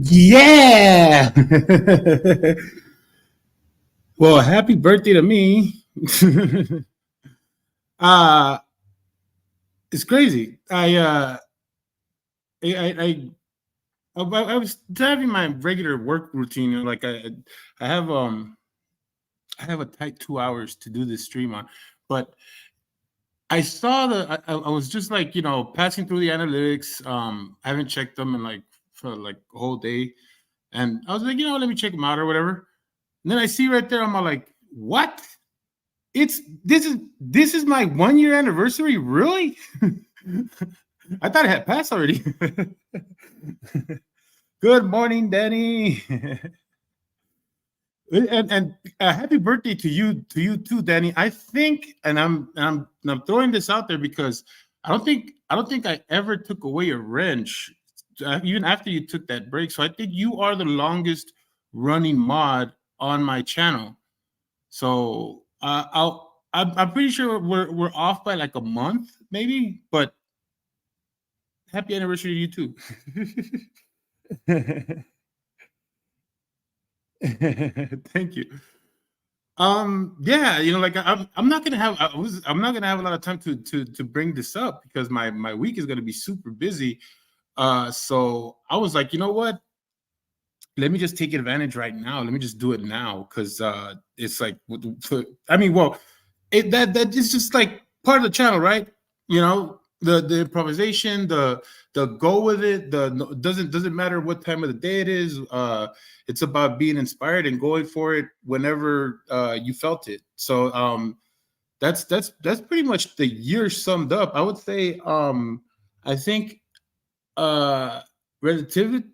Yeah. Well, happy birthday to me. uh it's crazy. I I was having my regular work routine. Like I have I have a tight 2 hours to do this stream on, but I saw I was just like passing through the analytics. I haven't checked them in like for like a whole day, and I was like let me check them out or whatever. And then I see right there, I'm all like, what? It's this is my 1 year anniversary, really? I thought it had passed already. Good morning, Danny. And happy birthday to you too, Danny. I think, and I'm throwing this out there because I don't think I ever took away a wrench, even after you took that break. So I think you are the longest running mod on my channel. So I'm pretty sure we're off by like a month, maybe. But happy anniversary to you too. Thank you. Yeah, like I'm not gonna have I'm not gonna have a lot of time to bring this up because my week is gonna be super busy. So I was like, you know what? Let me just take advantage right now. Let me just do it now because it's like, I mean, well, that is just like part of the channel, right? The improvisation, the go with it. Doesn't matter what time of the day it is. It's about being inspired and going for it whenever you felt it. So that's pretty much the year summed up. I would say I think relatively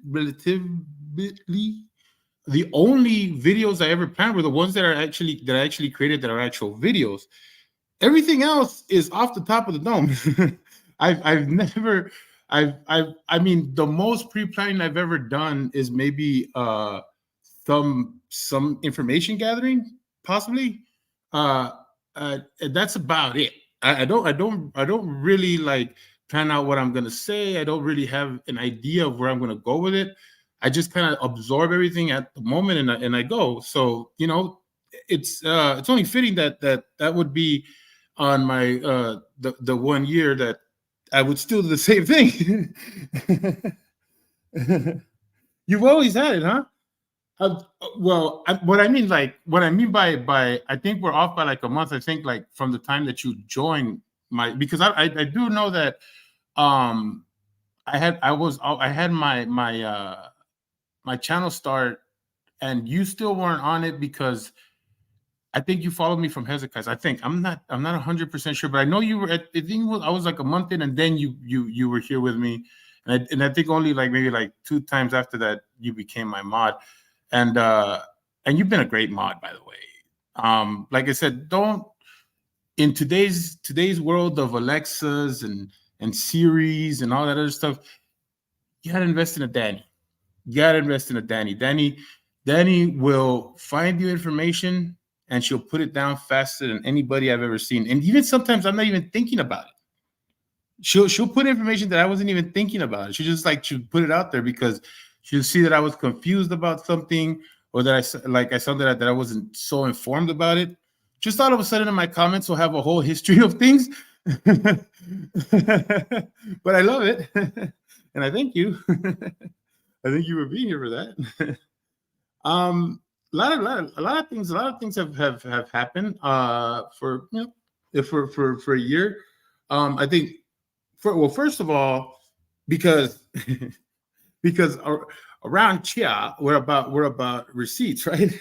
the only videos I ever planned were the ones that I actually created that are actual videos. Everything else is off the top of the dome. I've never I mean the most pre-planning I've ever done is maybe some information gathering, possibly. Uh, that's about it. I don't really like plan out what I'm gonna say. I don't really have an idea of where I'm gonna go with it. I just kind of absorb everything at the moment and I go. So it's only fitting that would be on my the 1 year that I would still do the same thing. You've always had it, huh? Well, what I mean by I think we're off by like a month. I think like from the time that you joined because I do know that I had my channel start and you still weren't on it because I think you followed me from Hezekiah's. I'm not 100% sure, but I know you were I think I was like a month in, and then you were here with me, and I think only like maybe like 2 times after that you became my mod, and you've been a great mod, by the way. Like I said, don't in today's world of Alexas and Series and all that other stuff, you gotta invest in a Danny. You gotta invest in a Danny. Danny will find you information and she'll put it down faster than anybody I've ever seen. And even sometimes I'm not even thinking about it. She'll put information that I wasn't even thinking about. She'll put it out there because she'll see that I was confused about something or that I something that I wasn't so informed about it. Just all of a sudden in my comments will have a whole history of things. But I love it. And I thank you. I thank you for being here for that. A lot of things have happened for for a year. I think first of all, because because around Chia we're about receipts, right?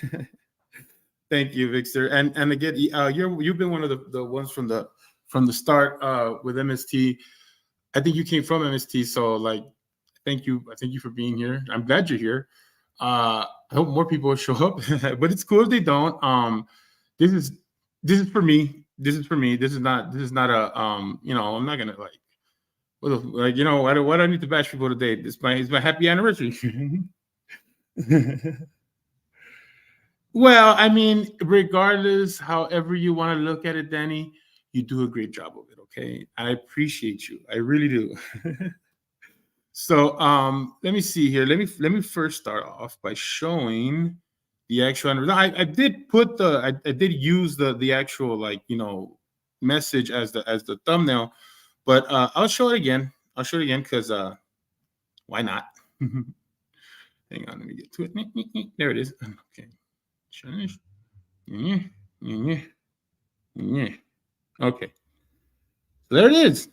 Thank you, Victor. And again, you've been one of the ones from the start with MST. I think you came from MST, so like thank you. Thank you for being here. I'm glad you're here. I hope more people show up, but it's cool if they don't. This is for me. This is for me. This is not a I'm not gonna like why do I need to bash people today? It's my happy anniversary. Well, I mean, regardless, however you want to look at it, Danny, you do a great job of it. Okay, I appreciate you. I really do. So let me see here. Let me first start off by showing the actual. No, I did put I did use the actual, like, message as the thumbnail, but I'll show it again. I'll show it again because why not? Hang on, let me get to it. There it is. Okay. Finish. Yeah, yeah, yeah. Okay. So there it is.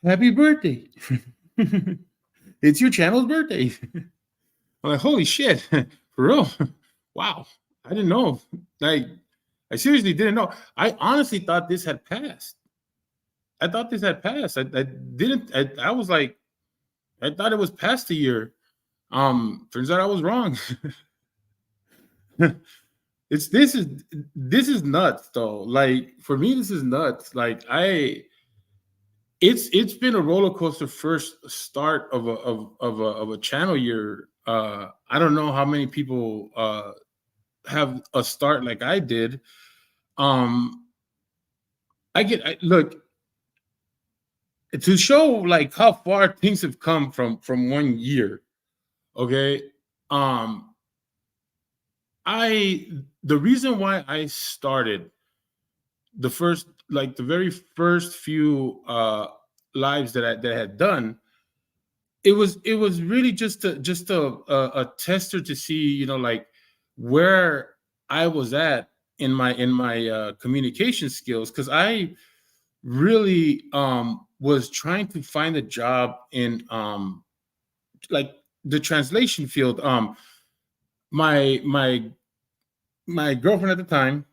Happy birthday. It's your channel's birthday. I'm like, holy shit, for real? Wow, I didn't know. Like, I seriously didn't know. I honestly thought this had passed. I thought this had passed. I didn't. I was like, I thought it was past a year. Turns out I was wrong. it's this is nuts though. Like, for me, this is nuts. Like, it's been a roller coaster first start of a channel year. I don't know how many people have a start like I did. Um, look, to show like how far things have come from 1 year. Okay, um, I the reason why I started the very first few lives that I had done, it was really just a tester to see, like, where I was at in my communication skills, because I really was trying to find a job in like the translation field. My girlfriend at the time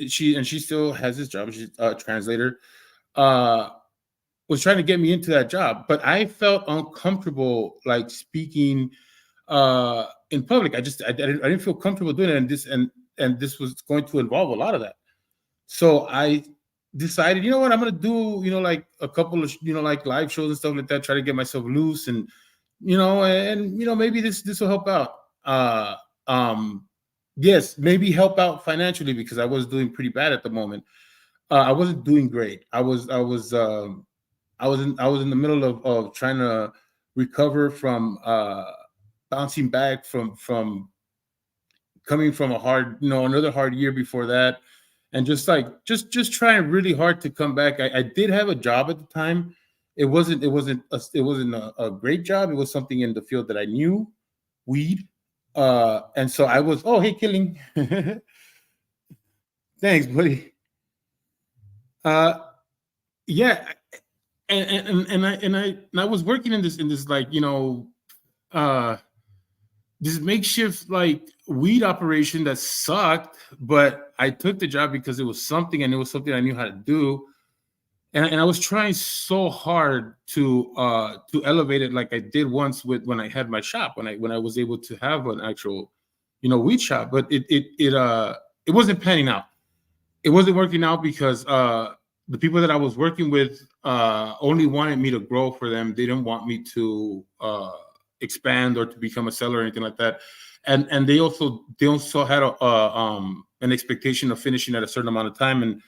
she still has this job. She's a translator. Uh, was trying to get me into that job, but I felt uncomfortable, like, speaking in public. I didn't feel comfortable doing it, and this was going to involve a lot of that. So I decided, you know what, I'm gonna do, like, a couple of, like, live shows and stuff like that, try to get myself loose, and maybe this will help out. Um, yes, maybe help out financially, because I was doing pretty bad at the moment. I wasn't doing great. I was in the middle of trying to recover from bouncing back from coming from a hard, another hard year before that, and just trying really hard to come back. I did have a job at the time. It wasn't a great job. It was something in the field that I knew, weed, and so I was. Oh, hey, Killing. Thanks, buddy. Uh, yeah, and I was working in this, like, uh this makeshift, like, weed operation that sucked, but I took the job because it was something, and it was something I knew how to do. And I was trying so hard to elevate it, like I did once with when I had my shop, when I was able to have an actual, weed shop. But it wasn't panning out. It wasn't working out because the people that I was working with only wanted me to grow for them. They didn't want me to expand or to become a seller or anything like that. And they also had an expectation of finishing at a certain amount of time,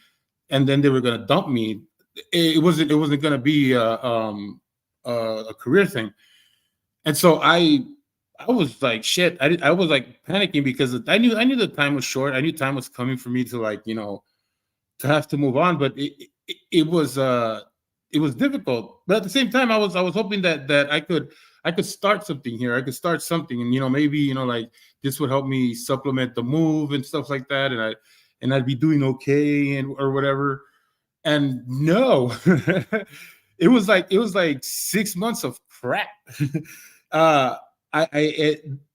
and then they were going to dump me. It wasn't going to be a career thing. And so I was like, shit. I was like panicking because I knew the time was short. I knew time was coming for me to, like, to have to move on. But it was difficult. But at the same time, I was hoping that I could start something here. I could start something, and maybe, like, this would help me supplement the move and stuff like that, and I'd be doing okay, and or whatever. And no, it was like 6 months of crap. uh,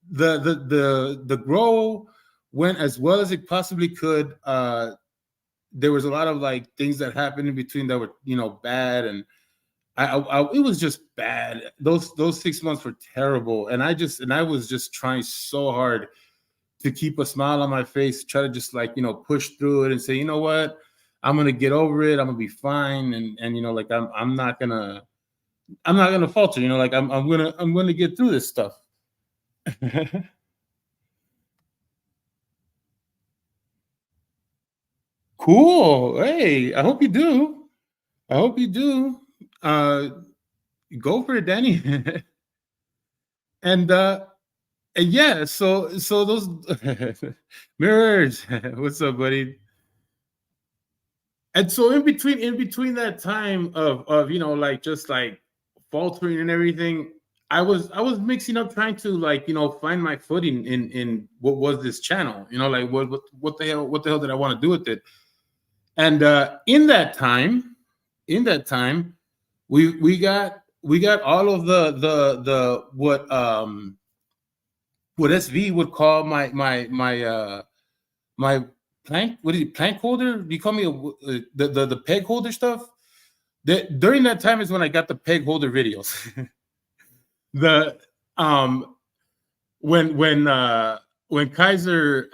the grow went as well as it possibly could. There was a lot of, like, things that happened in between that were, bad, and it was just bad. Those 6 months were terrible, and I was just trying so hard to keep a smile on my face, try to just, like, push through it and say, you know what, I'm gonna get over it. I'm gonna be fine, and like, I'm not gonna falter. Like, I'm gonna get through this stuff. Cool. Hey, I hope you do. I hope you do. Uh, Go for it, Danny. and and yeah, so those mirrors. What's up, buddy? And so in between that time of like just like faltering and everything, I was mixing up trying to like find my footing in what was this channel, like what the hell did I want to do with it. And in that time we got all of the what SV would call my plank, what is it, plank holder? Do you call me the peg holder stuff? During that time is when I got the peg holder videos. the um when Kaiser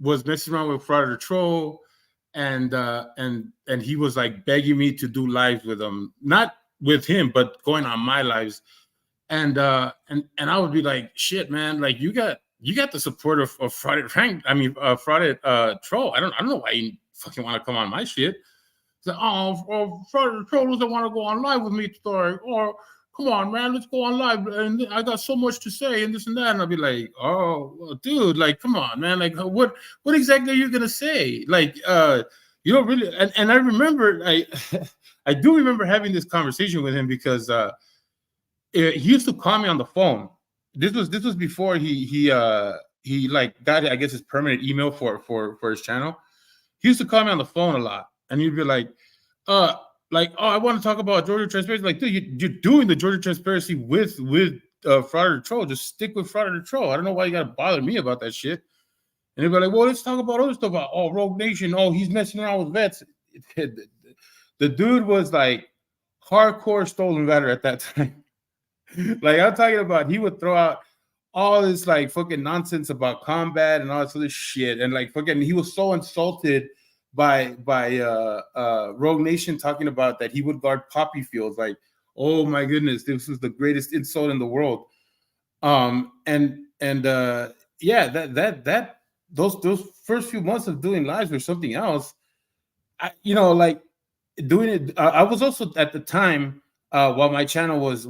was messing around with Fraud or Troll, and he was like begging me to do lives with him, not with him, but going on my lives. And I would be like, shit, man, like you got the support of Fraud Frank. I mean, Fraud Troll. I don't know why you fucking want to come on my shit. Say, oh, Fraud Troll doesn't want to go on live with me today. Or come on, man, let's go on live. And I got so much to say and this and that. And I'll be like, oh, well, dude, like, come on, man. Like, what exactly are you gonna say? Like, you don't really. And I remember, I do remember having this conversation with him because he used to call me on the phone. This was before he like got, I guess, his permanent email for his channel. He used to call me on the phone a lot, and he'd be uh, oh, I want to talk about Georgia Transparency. Like, dude, you're doing the Georgia Transparency with Fraud or Troll. Just stick with Fraud or Troll. I don't know why you got to bother me about that shit. And he'd be like, well, let's talk about other stuff. About, oh, Rogue Nation. Oh, he's messing around with vets. The dude was like hardcore stolen veteran at that time. Like, I'm talking about, he would throw out all this like fucking nonsense about combat and all this other shit, and like fucking, he was so insulted by Rogue Nation talking about that he would guard poppy fields. Like, oh my goodness, this was the greatest insult in the world. And yeah, that those first few months of doing lives were something else. Like doing it. I was also at the time, while my channel was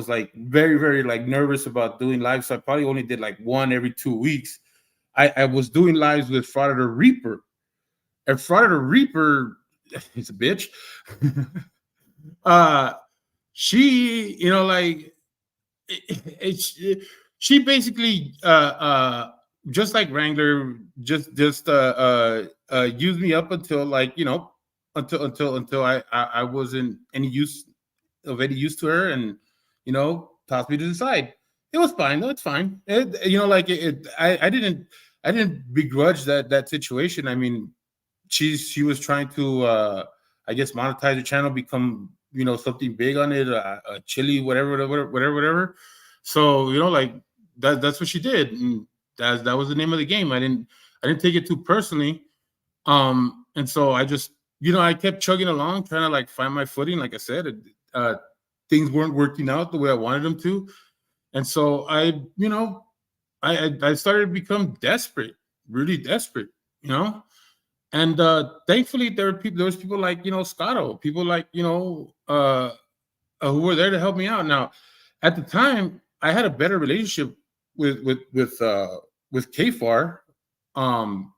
like very, very like nervous about doing live, so I probably only did like one every 2 weeks. I was doing lives with Fraud the Reaper, and Fraud the Reaper is a bitch. uh, she, like she basically just like Wrangler, just used me up until like until I wasn't any use to her, and tossed me to the side. It was fine. No, it's fine. I didn't begrudge that situation. I mean, she was trying to I guess monetize the channel, become something big on it, chili, whatever. So like that's what she did, and that was the name of the game. I didn't take it too personally. And so I just I kept chugging along, trying to like find my footing. Like I said, things weren't working out the way I wanted them to, and so I started to become desperate, really desperate, and thankfully there was people like Scotto, people like who were there to help me out. Now, at the time, I had a better relationship with KFAR. um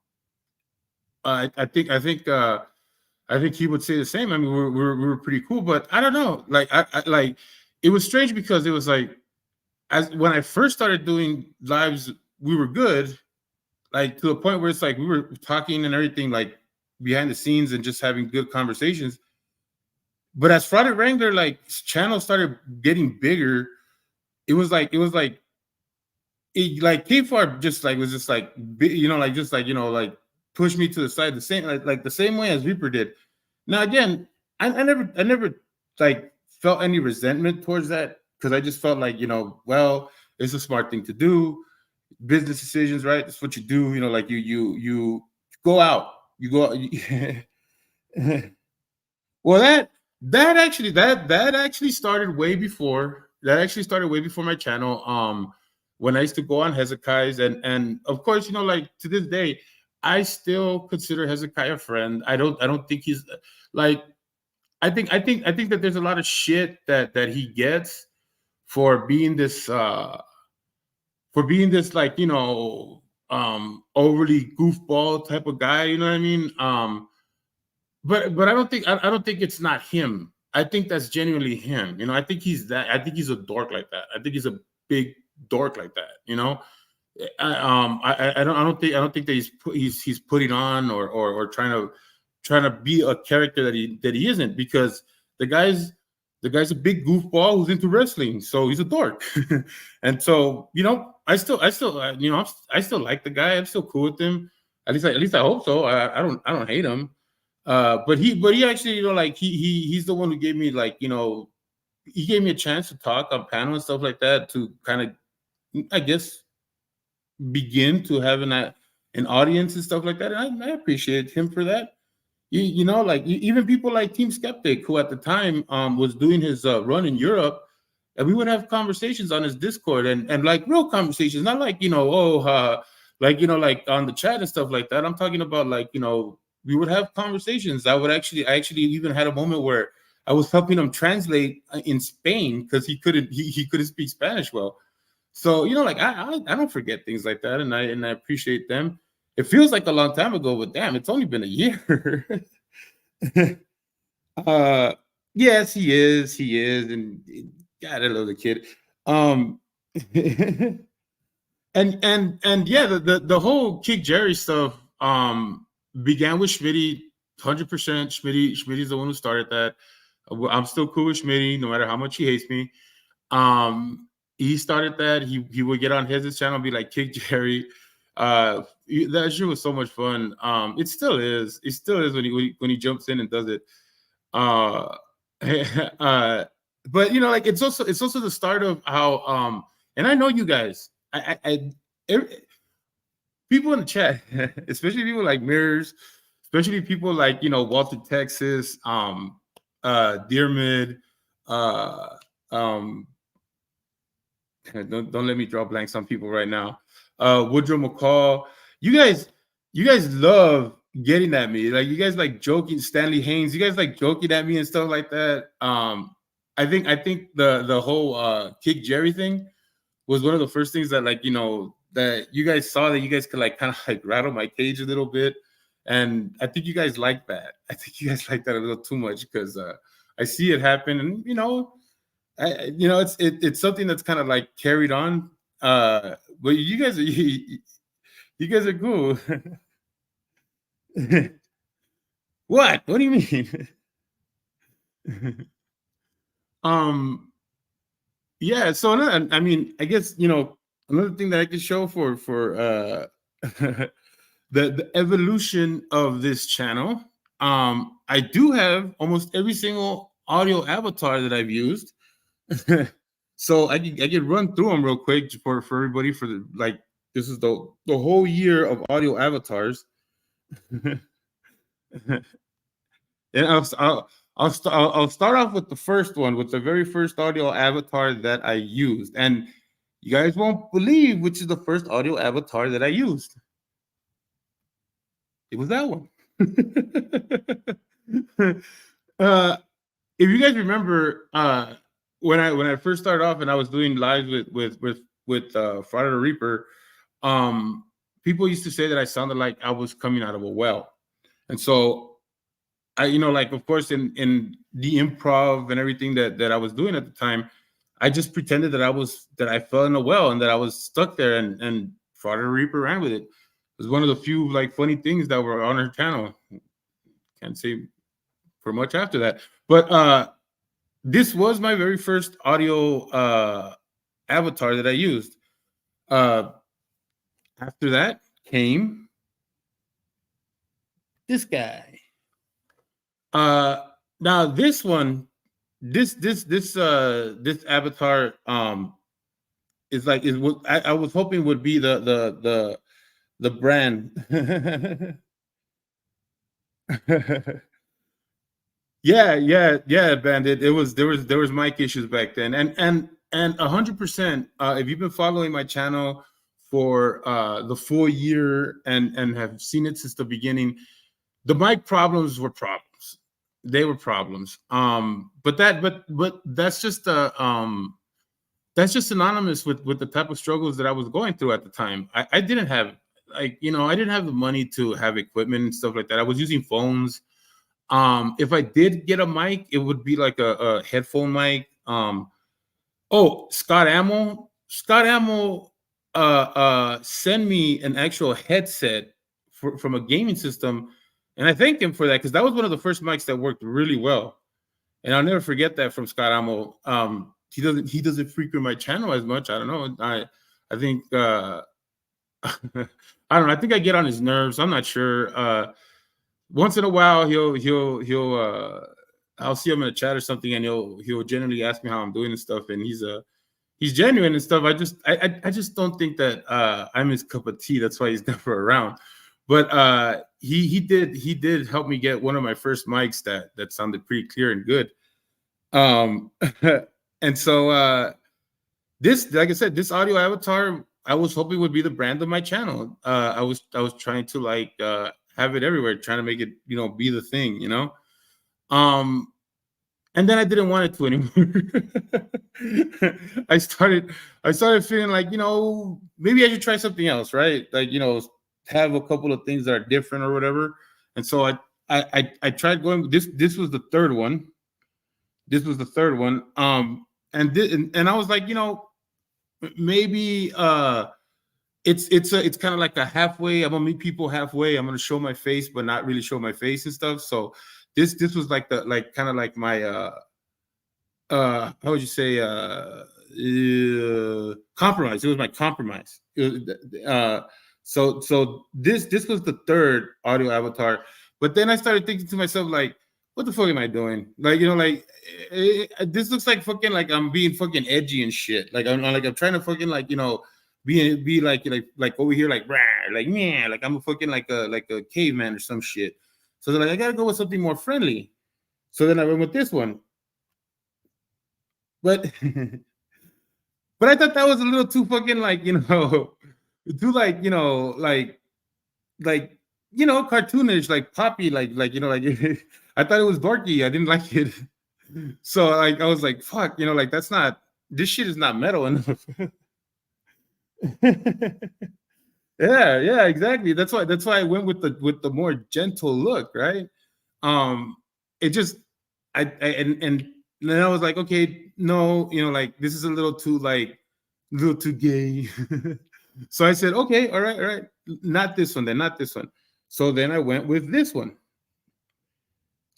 I think he would say the same. I mean, we were pretty cool, but I don't know. Like I like, it was strange because it was like, as when I first started doing lives, we were good, like to the point where it's like we were talking and everything, like behind the scenes and just having good conversations. But as Friday Wrangler, like channel started getting bigger, it like KFAR just like was just like like just like push me to the side, the same like the same way as Reaper did. Now again, I never like felt any resentment towards that, because I just felt like well, it's a smart thing to do. Business decisions, right? That's what you do. Like you go out, you go. Well, that actually started way before. That actually started way before my channel. When I used to go on Hezekiah's, and of course, like to this day, I still consider Hezekiah a friend. I don't think he's like. I think that there's a lot of shit that he gets for being this like, overly goofball type of guy, you know what I mean? But I don't think it's not him. I think that's genuinely him. I think I think he's a dork like that. I think he's a big dork like that. I don't think that he's putting on or trying to be a character that he isn't, because the guy's a big goofball who's into wrestling, so he's a dork. And so, I still like the guy. I'm still cool with him. At least I hope so. I don't hate him. But he actually, like, he's the one who gave me, like, he gave me a chance to talk on panel and stuff like that, to kind of, I guess, begin to having an audience and stuff like that. And I appreciate him for that. Like, even people like Team Skeptic, who at the time was doing his run in Europe, and we would have conversations on his Discord, and like real conversations, not like, like on the chat and stuff like that. I'm talking about, like, we would have conversations. I actually even had a moment where I was helping him translate in Spain, because he couldn't speak Spanish well. So, like, I don't forget things like that, and I appreciate them. It feels like a long time ago, but damn, it's only been a year. uh yes, he is, and God, I love the kid. Um and yeah, the whole Kick Jerry stuff began with Schmitty. 100%. Schmitty's the one who started that. I'm still cool with Schmitty, no matter how much he hates me. He started that. He would get on his channel and be like, Kick Jerry. That shit was so much fun. It still is. It still is when he jumps in and does it. But like, it's also the start of how and I know you guys, people in the chat, especially people like Mirrors, especially people like, Walter Texas, Dearmid, don't let me draw blanks on people right now. Woodrow McCall, you guys love getting at me. Like, you guys like joking. Stanley Haynes, you guys like joking at me and stuff like that. I think the whole Kick Jerry thing was one of the first things that, like, that you guys saw, that you guys could, like, kind of like rattle my cage a little bit. And I think you guys like that. I think you guys like that a little too much, because I see it happen, and it's something that's kind of like carried on. But you guys are cool. What do you mean? Yeah, so I mean, I guess, another thing that I could show for the evolution of this channel. I do have almost every single audio avatar that I've used. So I can run through them real quick for everybody, for like, this is the whole year of audio avatars. And I'll start off with the first one, with the very first audio avatar that I used, and you guys won't believe which is the first audio avatar that I used. It was that one. If you guys remember, when I first started off and I was doing live with Friday the Reaper, people used to say that I sounded like I was coming out of a well, and so I, like, of course, in the improv and everything that I was doing at the time, I just pretended that I fell in a well and that I was stuck there, and Friday the Reaper ran with it. It was one of the few, like, funny things that were on her channel. Can't say for much after that, but this was my very first audio avatar that I used. After that came this guy. Now this one, this avatar is like, is what I was hoping would be the brand. Yeah, Bandit. There was mic issues back then, and 100%. If you've been following my channel for the full year and have seen it since the beginning, the mic problems were problems. They were problems. But that's just synonymous with the type of struggles that I was going through at the time. I didn't have, like, I didn't have the money to have equipment and stuff like that. I was using phones. If I did get a mic, it would be like a headphone mic. Oh, Scott Ammo sent me an actual headset from a gaming system, and I thanked him for that, because that was one of the first mics that worked really well. And I'll never forget that from Scott Ammo. He doesn't frequent my channel as much. I don't know. I think I don't know. I think I get on his nerves. I'm not sure. Once in a while, he'll I'll see him in a chat or something, and he'll genuinely ask me how I'm doing and stuff. And he's genuine and stuff. I just don't think that I'm his cup of tea. That's why he's never around. But he did help me get one of my first mics that sounded pretty clear and good. And so this, like I said, this audio avatar, I was hoping would be the brand of my channel. I was trying to like have it everywhere, trying to make it, be the thing, and then I didn't want it to anymore. I started feeling like, maybe I should try something else, right? Like, have a couple of things that are different or whatever. And so I tried going. This was the third one. And I was like, maybe it's kind of like a halfway. I'm gonna meet people halfway. I'm gonna show my face, but not really show my face and stuff. So this was like kind of like my how would you say compromise. It was my compromise. So this was the third audio avatar. But then I started thinking to myself, like, what the fuck am I doing? Like, this looks like fucking like I'm being fucking edgy and shit. Like I'm trying to fucking like, be like over here like rah, like yeah, like I'm a fucking like a caveman or some shit. So they're like, I gotta go with something more friendly. So then I went with this one. But but I thought that was a little too fucking like, too like, like cartoonish, like poppy, like I thought it was dorky. I didn't like it. So like I was like, fuck, like this shit is not metal enough. Yeah, exactly. That's why I went with the more gentle look, right? It just and then I was like, okay, no, like this is a little too gay. So I said, okay, all right, not this one, then not this one. So then I went with this one.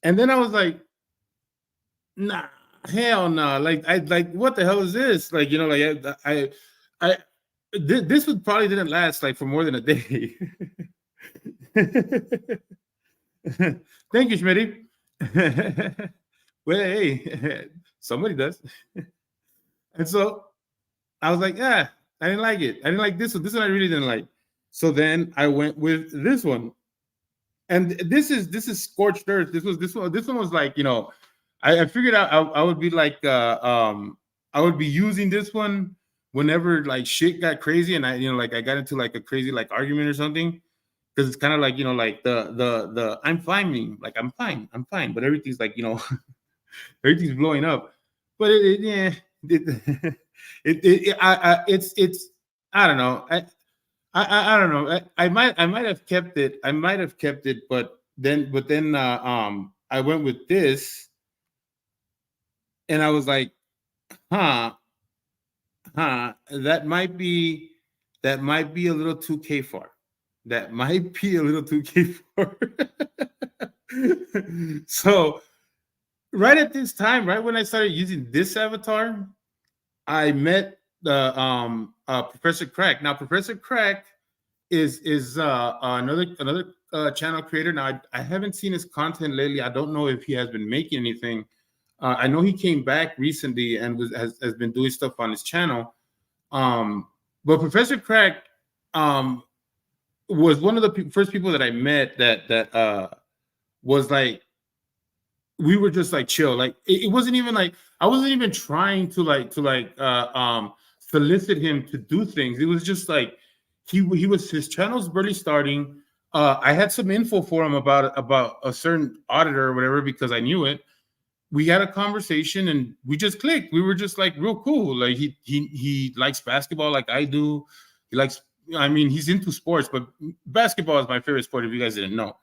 And then I was like, nah, hell no. Like what the hell is this? Like, this would probably didn't last like for more than a day. Thank you, Schmitty. Well, hey, somebody does. And so I was like, I didn't like it. I didn't like this one. This one I really didn't like. So then I went with this one. And this is scorched earth. This one was like, I figured out I would be like I would be using this one whenever like shit got crazy and I I got into like a crazy like argument or something, because it's kind of like like the I'm fine meme, like I'm fine, but everything's like everything's blowing up. But it's I don't know. I don't know. I might have kept it. But then I went with this, and I was like, that might be a little too K far. That might be a little too K far. So right at this time, right when I started using this avatar, I met the Professor Crack. Now, Professor Crack is another channel creator. Now, I haven't seen his content lately. I don't know if he has been making anything. I know he came back recently and has been doing stuff on his channel. But Professor Crack was one of the first people that I met that was like, we were just like chill. Like it wasn't even like I wasn't even trying to solicit him to do things. It was just like he was his channel's barely starting. I had some info for him about a certain auditor or whatever because I knew it. We had a conversation and we just clicked. We were just like real cool. Like he likes basketball like I do. He likes. I mean, he's into sports, but basketball is my favorite sport. If you guys didn't know.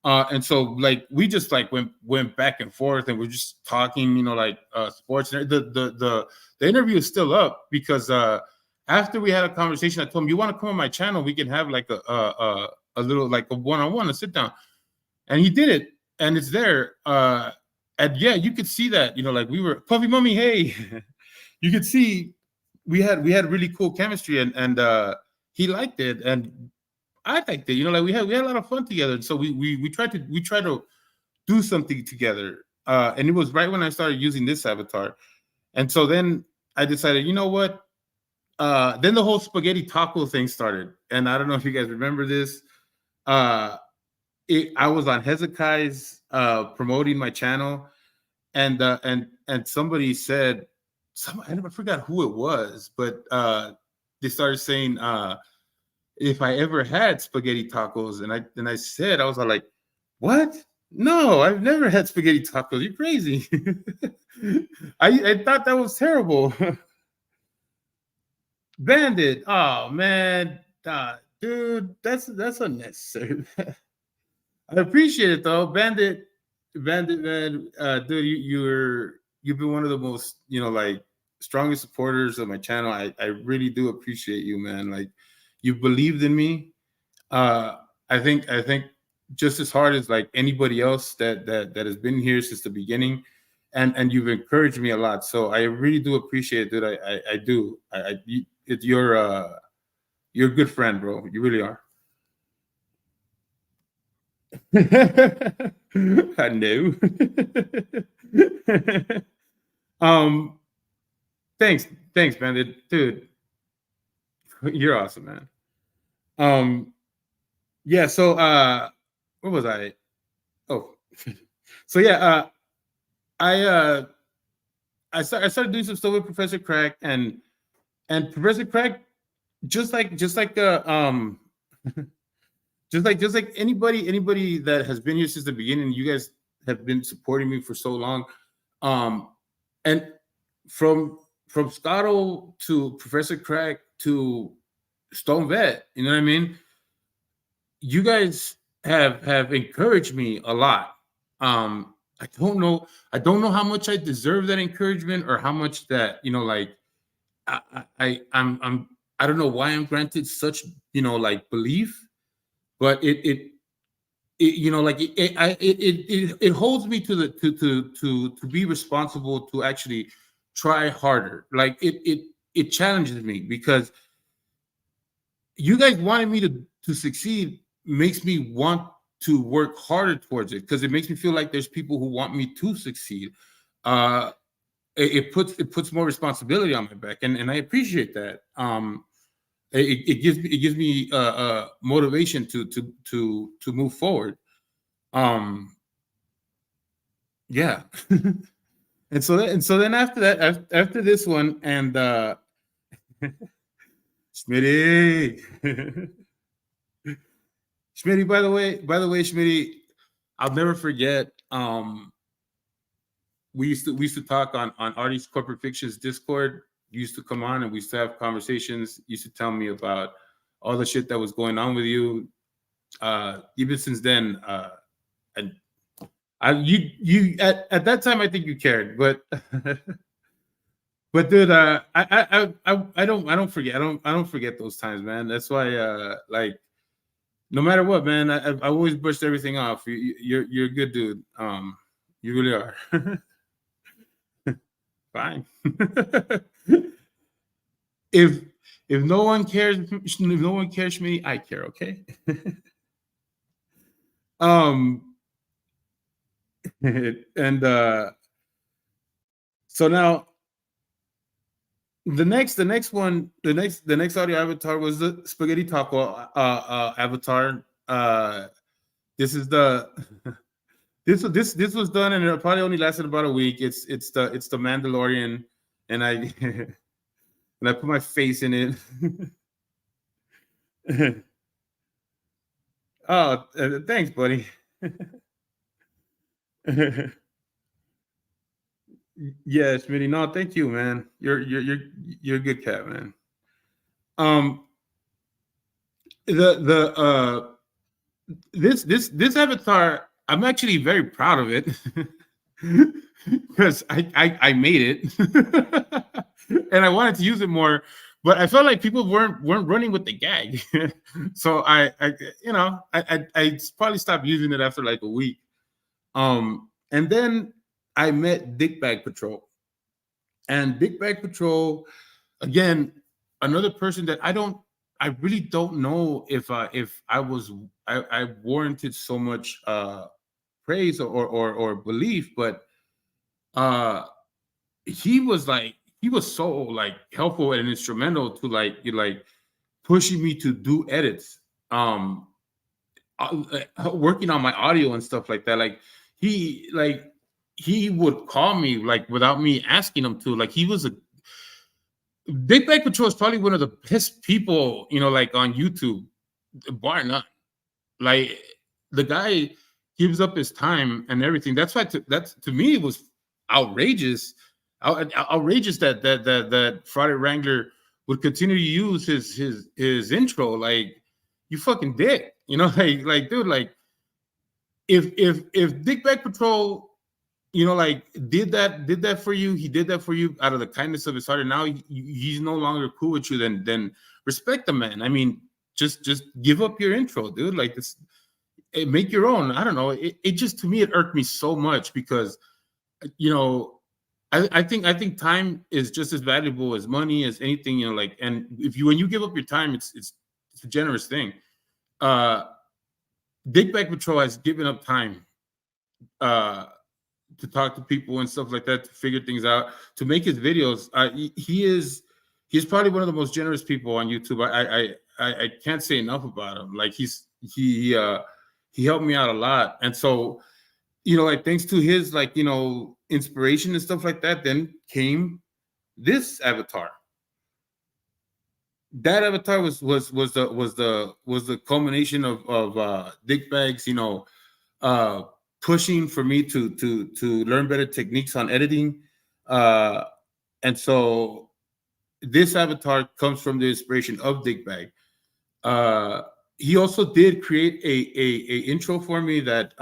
And so like we just like went back and forth and we're just talking, like sports. And the interview is still up because after we had a conversation, I told him, you want to come on my channel? We can have like a little like a one-on-one, a sit down. And he did it, and it's there. And yeah, you could see that, like we were Puffy Mummy, hey. You could see we had really cool chemistry, and he liked it, and I liked it. Like we had a lot of fun together. And so we tried to do something together. And it was right when I started using this avatar. And so then I decided, you know what? Then the whole spaghetti taco thing started. And I don't know if you guys remember this. I was on Hezekiah's promoting my channel, and somebody said, I forgot who it was, but they started saying if I ever had spaghetti tacos, and I said, I was like, what? No, I've never had spaghetti tacos. You're crazy. I thought that was terrible. Bandit. Oh man, dude, that's unnecessary. I appreciate it though, Bandit. Bandit, man, dude, you've been one of the most like strongest supporters of my channel. I really do appreciate you, man. Like you believed in me. I think just as hard as like anybody else that has been here since the beginning, and you've encouraged me a lot. So I really do appreciate it, dude. I do. You're a good friend, bro. You really are. I know. um, thanks, man, dude. You're awesome, man. Yeah. So, where was I? Oh, so yeah. I started doing some stuff with Professor Crack, and Professor Crack, just like just like anybody that has been here since the beginning. You guys have been supporting me for so long, and from Scotto to Professor Crack to Stone Vet, you know what I mean? You guys have encouraged me a lot. I don't know how much I deserve that encouragement or how much that like I don't know why I'm granted such like belief, but it holds me to the to be responsible to actually try harder. Like it challenges me because you guys wanted me to succeed, makes me want to work harder towards it because it makes me feel like there's people who want me to succeed. uh it puts more responsibility on my back, and I appreciate that. It gives me motivation to move forward. um yeah. And so then after that, after this one, and Smitty. Schmitty, by the way, Schmitty, I'll never forget. We used to talk on Artie's Corporate Fictions Discord. You used to come on and we used to have conversations. You used to tell me about all the shit that was going on with you. Even since then, and you at that time I think you cared, but but dude, I don't forget. I don't forget those times, man. That's why like no matter what, man, I always brushed everything off. You're a good dude. You really are. Fine. if if no one cares for me, I care. Okay. um, and so now the next audio avatar was the spaghetti taco avatar. This is the this was done, and it probably only lasted about a week. It's the Mandalorian, and I and I put my face in it. Oh, thanks, buddy. Yeah, Smitty. No, thank you, man. You're a good cat, man. Um, the this avatar, I'm actually very proud of it because I made it and I wanted to use it more, but I felt like people weren't running with the gag, so I you know I probably stopped using it after like a week. And then I met Dick Bag Patrol, and Dick Bag Patrol again, another person that I really don't know if I warranted so much praise or belief, but uh he was so like helpful and instrumental to like pushing me to do edits, um working on my audio and stuff like that. He like he would call me like without me asking him to. Like he was a Big Bag Patrol is probably one of the best people, like on YouTube, bar none. Like the guy gives up his time and everything. That's why that's to me it was outrageous, outrageous that Friday Wrangler would continue to use his intro. Like you fucking dick, like dude, like if Dick Bag Patrol, like did that for you, he did that for you out of the kindness of his heart, and now he's no longer cool with you, then respect the man. I mean, just give up your intro, dude. Like this, make your own. I don't know. It just, to me, it irked me so much because you know I think time is just as valuable as money, as anything. Like, and if you when you give up your time, it's a generous thing. uh Dick Bag Patrol has given up time uh to talk to people and stuff like that, to figure things out, to make his videos. He's probably one of the most generous people on YouTube. I can't say enough about him. Like he helped me out a lot, and so like thanks to his inspiration and stuff like that, then came this avatar. That avatar was the culmination of Dick Bags, uh, pushing for me to learn better techniques on editing, uh, and so this avatar comes from the inspiration of Dick Bag. Uh, he also did create a intro for me that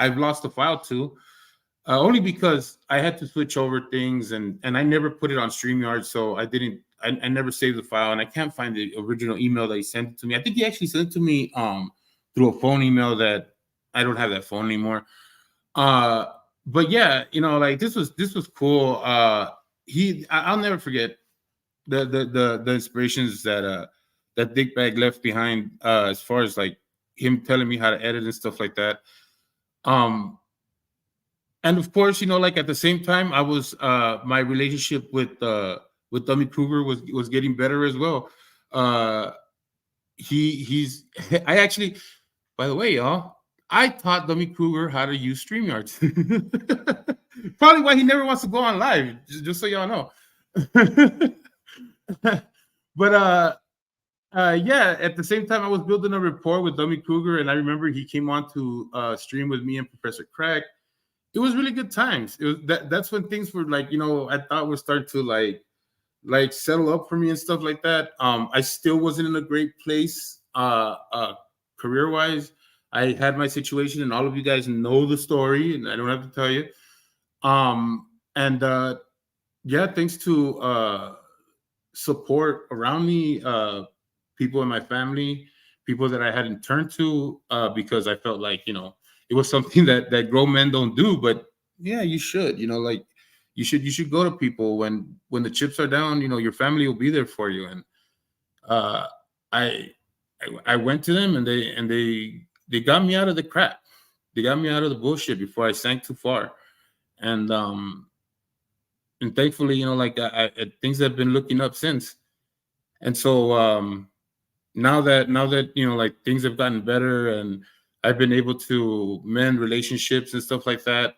I've lost the file to, only because I had to switch over things, and I never put it on StreamYard, so I never saved the file, and I can't find the original email that he sent it to me. I think he actually sent it to me through a phone email that I don't have that phone anymore. Uh, but yeah, like this was cool. I'll never forget the inspirations that Dick Bag left behind, as far as like him telling me how to edit and stuff like that. Um, and of course, like at the same time, I was my relationship with Dummy Kruger was getting better as well. Uh, he's I actually, by the way, y'all, I taught Dummy Kruger how to use StreamYards. Probably why he never wants to go on live, just so y'all know. But yeah, at the same time, I was building a rapport with Dummy Kruger, and I remember he came on to stream with me and Professor Crack. It was really good times. It was that's when things were like, I thought would start to like settle up for me and stuff like that. I still wasn't in a great place career wise. I had my situation, and all of you guys know the story, and I don't have to tell you. And yeah, thanks to support around me, people in my family, people that I hadn't turned to, because I felt like it was something that grown men don't do, but yeah, you should. Like you should go to people when the chips are down. Your family will be there for you. And uh, I, I went to them, and they got me out of the crap. They got me out of the bullshit before I sank too far. And thankfully, like things have been looking up since. And so now that like things have gotten better, and I've been able to mend relationships and stuff like that.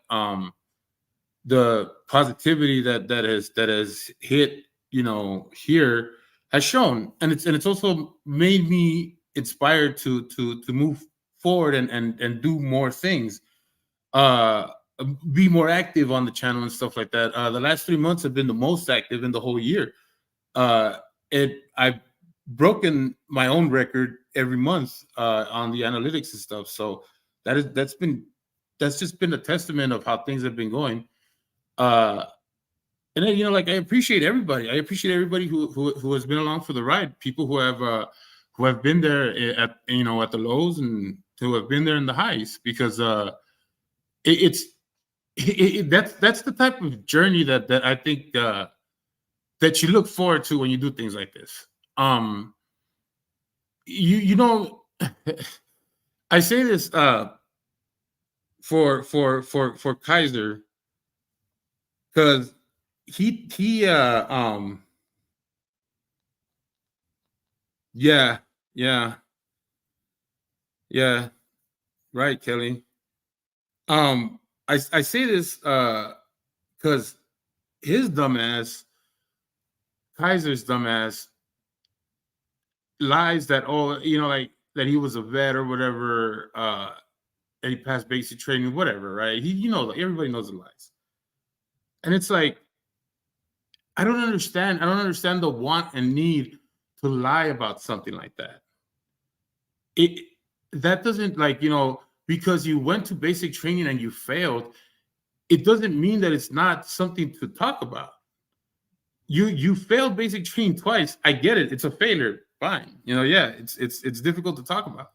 The positivity that has hit here has shown, and it's also made me inspired to move forward and do more things, uh be more active on the channel and stuff like that. The last 3 months have been the most active in the whole year. I've broken my own record every month on the analytics and stuff. So that's just been a testament of how things have been going. And then, like, I appreciate everybody. I appreciate everybody who has been along for the ride. People who have been there at at the lows, and who have been there in the highs, because it's that's the type of journey that I think that you look forward to when you do things like this. Um, you know, I say this for Kaiser, because he yeah, yeah, yeah, right, Kelly. I say this because his dumbass, Kaiser's dumbass, lies that, oh, like, that he was a vet or whatever, that he passed basic training, whatever, right? Everybody knows the lies. And it's like, I don't understand. I don't understand the want and need to lie about something like that. It That doesn't, like, because you went to basic training and you failed, it doesn't mean that it's not something to talk about. You failed basic training twice. I get it. It's a failure. Fine. Yeah, it's difficult to talk about.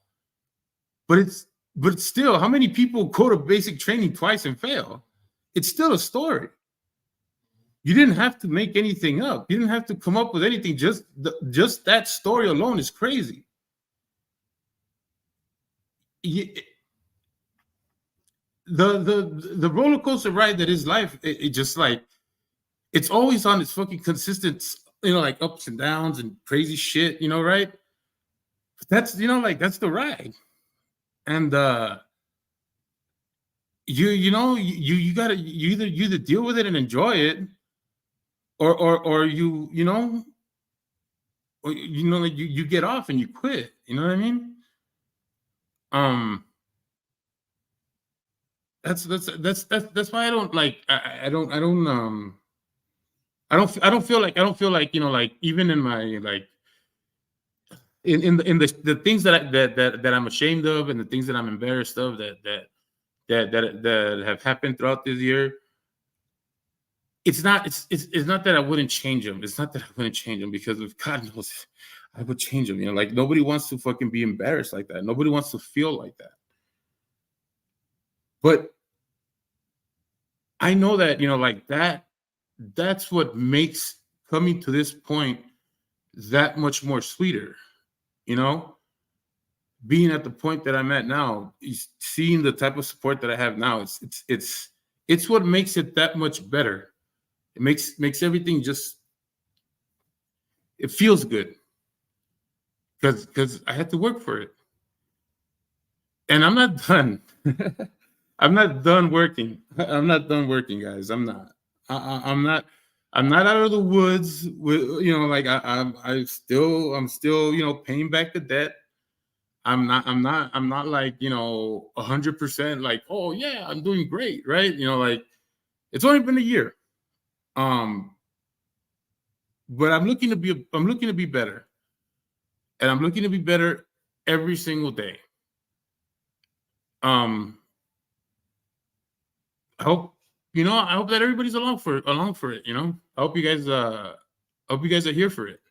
But still, how many people go to basic training twice and fail? It's still a story. You didn't have to make anything up. You didn't have to come up with anything. Just that story alone is crazy. The roller coaster ride that is life, it just, like, it's always on its fucking consistent, like, ups and downs and crazy shit, right? But that's, like, that's the ride. And you gotta, you either deal with it and enjoy it, or like, you get off and you quit. You know what I mean? Um, that's why I don't like. I don't feel like, like, even in my, like, in the things that I'm ashamed of, and the things that I'm embarrassed of, that have happened throughout this year. It's not that I wouldn't change them. It's not that I wouldn't change them, because, if God knows, I would change them. Like, nobody wants to fucking be embarrassed like that. Nobody wants to feel like that. But I know that, like, that's what makes coming to this point that much more sweeter. Being at the point that I'm at now, seeing the type of support that I have now, it's what makes it that much better. It makes everything just, it feels good, because I had to work for it, and I'm not done. I'm not done working. I'm not done working, guys. I'm not. I'm not. I'm not out of the woods. With, like, I'm still, paying back the debt. I'm not like, 100%, like, oh yeah, I'm doing great, right? Like, it's only been a year. But I'm looking to be better. And I'm looking to be better every single day. Um, I hope that everybody's along for it. I hope you guys are here for it.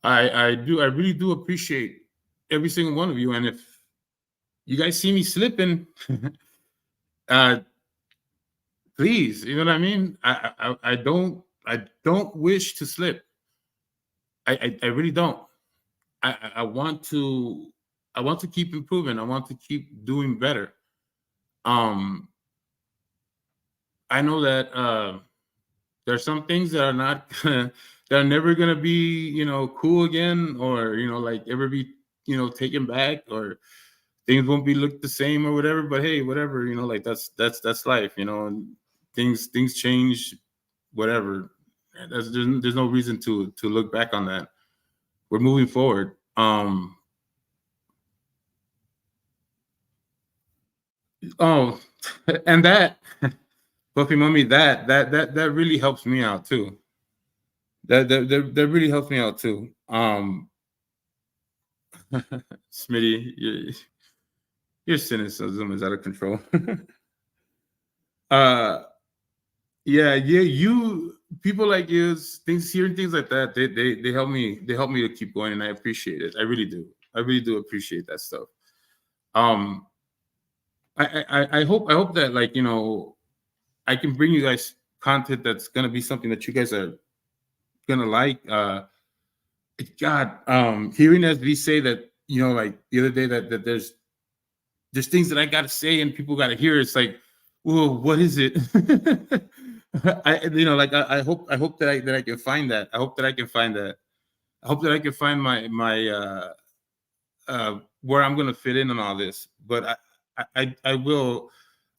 I really do appreciate every single one of you. And if you guys see me slipping, uh, please, you know what I mean? I don't wish to slip. I really don't. I want to keep improving. I want to keep doing better. I know that there are some things that are not that are never gonna be, cool again, or, like, ever be, taken back, or things won't be looked the same or whatever. But hey, whatever, like, that's life, and things change, whatever. There's no reason to look back on that. We're moving forward. Oh, and that Buffy Mummy, that really helps me out too. That really helps me out too. Smitty, your cynicism is out of control. uh, yeah, you people like you, things hearing things like that, they help me to keep going, and I appreciate it. I really do. I really do appreciate that stuff. Um, I hope that, like, I can bring you guys content that's gonna be something that you guys are gonna like. God, hearing SB say that, like the other day, that there's things that I gotta say and people gotta hear. It's like, whoa, what is it? I hope that I can find that. I hope that I can find that. I hope that I can find my where I'm gonna fit in on all this. But I will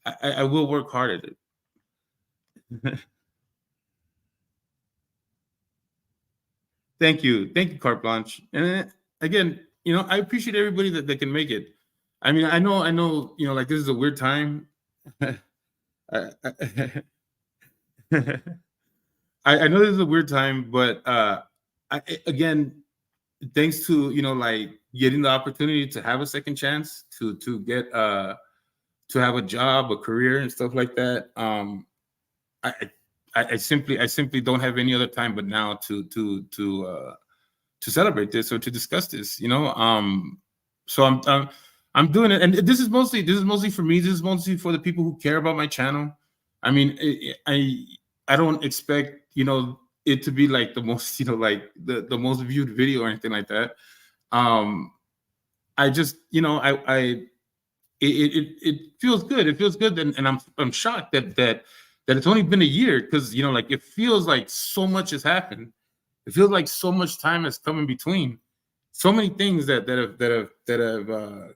I will work hard at it. Thank you, carte blanche. And again, I appreciate everybody that can make it. I mean, I know, like, this is a weird time. I, I, I know this is a weird time, but again, thanks to, like, getting the opportunity to have a second chance to get to have a job, a career, and stuff like that. I I simply don't have any other time but now to celebrate this or to discuss this. So I'm doing it, and this is mostly for me. This is mostly for the people who care about my channel. I mean, I don't expect, it to be like the most, like the most viewed video or anything like that. Um, I just, it feels good. It feels good, and I'm shocked that it's only been a year, because, like, it feels like so much has happened. It feels like so much time has come in between. So many things that have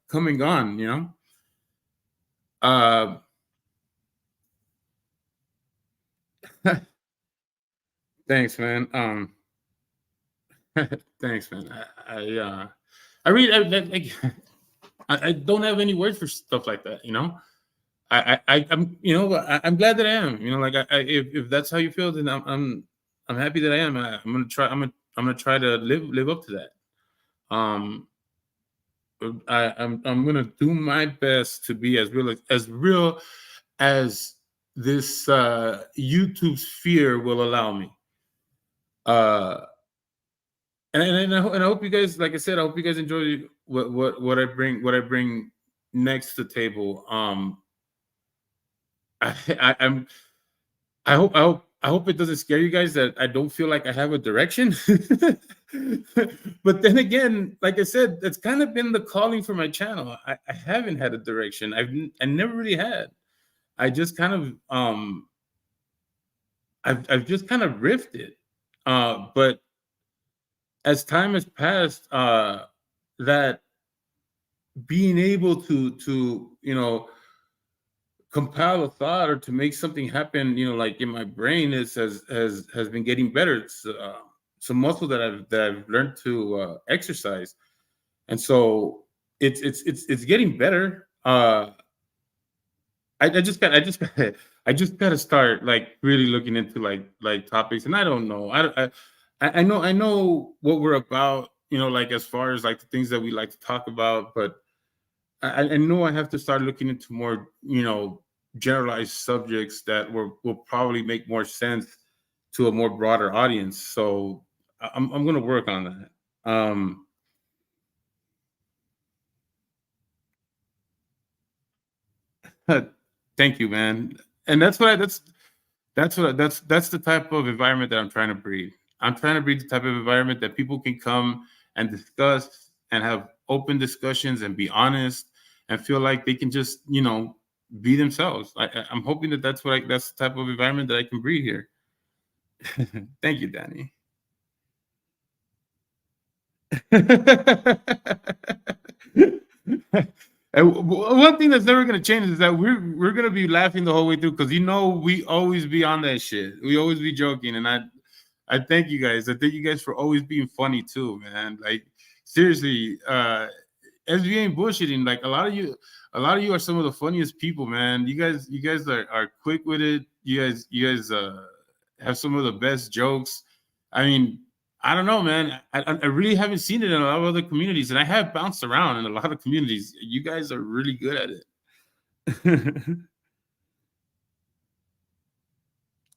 come and gone. Uh, thanks, man. Thanks, man. I really, like, I don't have any words for stuff like that. I'm, I'm glad that I am. Like, if that's how you feel, then I'm happy that I am. I'm gonna try. I'm gonna try to live up to that. Um, I'm gonna do my best to be as real as this YouTube sphere will allow me. Uh, and I hope you guys, like I said, I hope you guys enjoy what I bring next to the table. I'm I hope it doesn't scare you guys that I don't feel like I have a direction. But then again, like I said, that's kind of been the calling for my channel. I haven't had a direction. I never really had. I just kind of I've just kind of riffed. But as time has passed, that being able to compile a thought or to make something happen, like, in my brain, has been getting better. It's some muscle that I've learned to exercise, and so it's getting better. I just got to start, like, really looking into, like topics, and I don't know. I know what we're about, like, as far as, like, the things that we like to talk about, but I know I have to start looking into more, generalized subjects that will probably make more sense to a more broader audience. So I'm gonna work on that. Thank you, man. And that's the type of environment that I'm trying to breed. I'm trying to breed the type of environment that people can come and discuss and have open discussions and be honest and feel like they can just, be themselves. I'm hoping that's the type of environment that I can breed here. Thank you, Danny. And one thing that's never gonna change is that we're gonna be laughing the whole way through, because, we always be on that shit. We always be joking, and I thank you guys. I thank you guys for always being funny too, man. Like, seriously, SB ain't bullshitting. Like a lot of you are some of the funniest people, man. You guys are quick with it. You guys have some of the best jokes. I mean, I don't know, man. I really haven't seen it in a lot of other communities, and I have bounced around in a lot of communities. You guys are really good at it.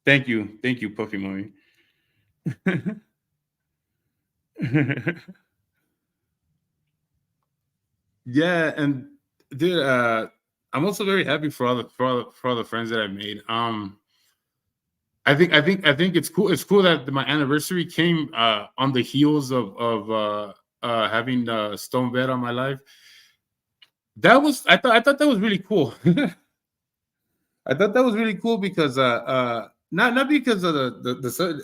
Thank you, Puffy Mommy. Yeah, and dude, I'm also very happy for for all the friends that I've made. I think it's cool. It's cool that my anniversary came on the heels having Stone Bed on my life. That was I thought that was really cool. I thought that was really cool because not because of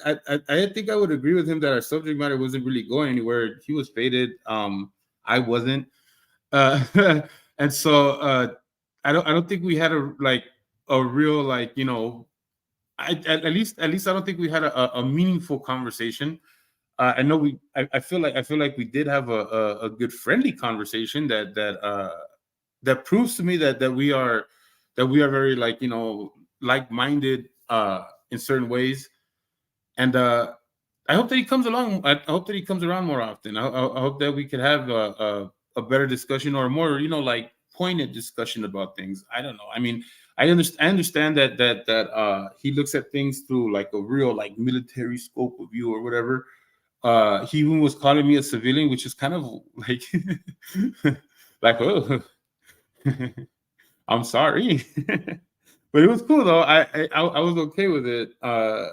I think I would agree with him that our subject matter wasn't really going anywhere. He was faded. I wasn't. Uh, and so I don't think we had a real like at least I don't think we had a meaningful conversation. I know I feel like we did have a good friendly conversation that proves to me that we are very like like minded in certain ways, and I hope that he comes along. I hope that he comes around more often. I hope that we could have a better discussion or more like pointed discussion about things. I don't know. I mean, I understand that he looks at things through like a real like military scope of view or whatever. He even was calling me a civilian, which is kind of like like oh I'm sorry. But it was cool though. I was okay with it. I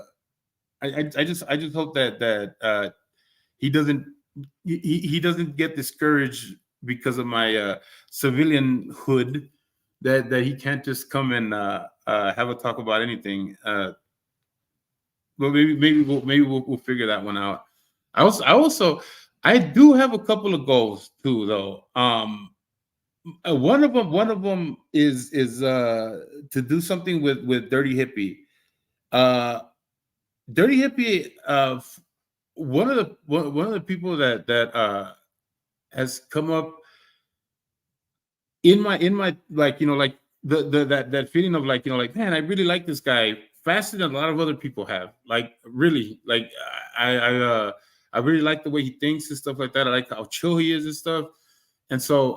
just hope that he doesn't he doesn't get discouraged because of my civilian hood, that he can't just come and have a talk about anything. But we'll figure that one out. I do have a couple of goals too though. One of them is to do something with Dirty Hippie. Uh, Dirty Hippie. One of the people that has come up in my like like the that feeling of like like man, I really like this guy faster than a lot of other people have. Like really, like I really like the way he thinks and stuff like that. I like how chill he is and stuff. And so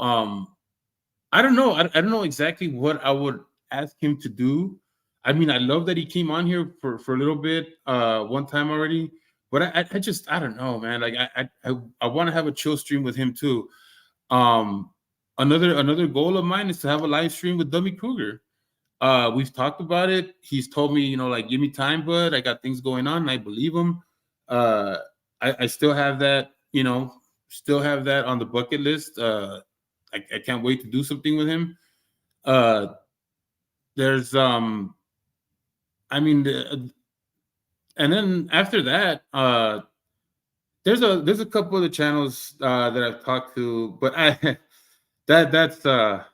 I don't know. I don't know exactly what I would ask him to do. I mean, I love that he came on here for a little bit one time already, but I just I don't know, man. Like I want to have a chill stream with him too. Um, another goal of mine is to have a live stream with Dummy Kruger. We've talked about it. He's told me, like, give me time, bud. I got things going on, and I believe him. Uh, I still have that, still have that on the bucket list. I can't wait to do something with him. Uh, there's I mean, and then after that, there's a couple of the channels that I've talked to, but that's I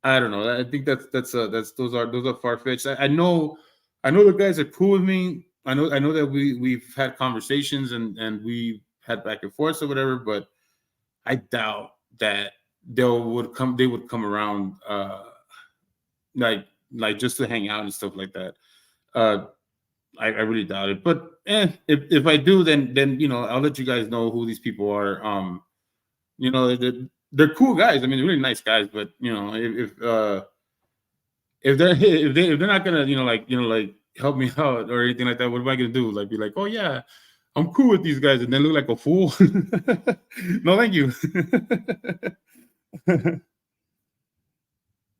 don't know. I think that's those are far fetched. I know the guys are cool with me. I know that we've had conversations and we had back and forth or whatever, but I doubt that they would come around like just to hang out and stuff like that. Uh, I really doubt it. But if I do, then I'll let you guys know who these people are. They're cool guys. I mean, they're really nice guys. But if they're not gonna like help me out or anything like that, what am I gonna do? Like be like, oh yeah, I'm cool with these guys, and then look like a fool? No, thank you.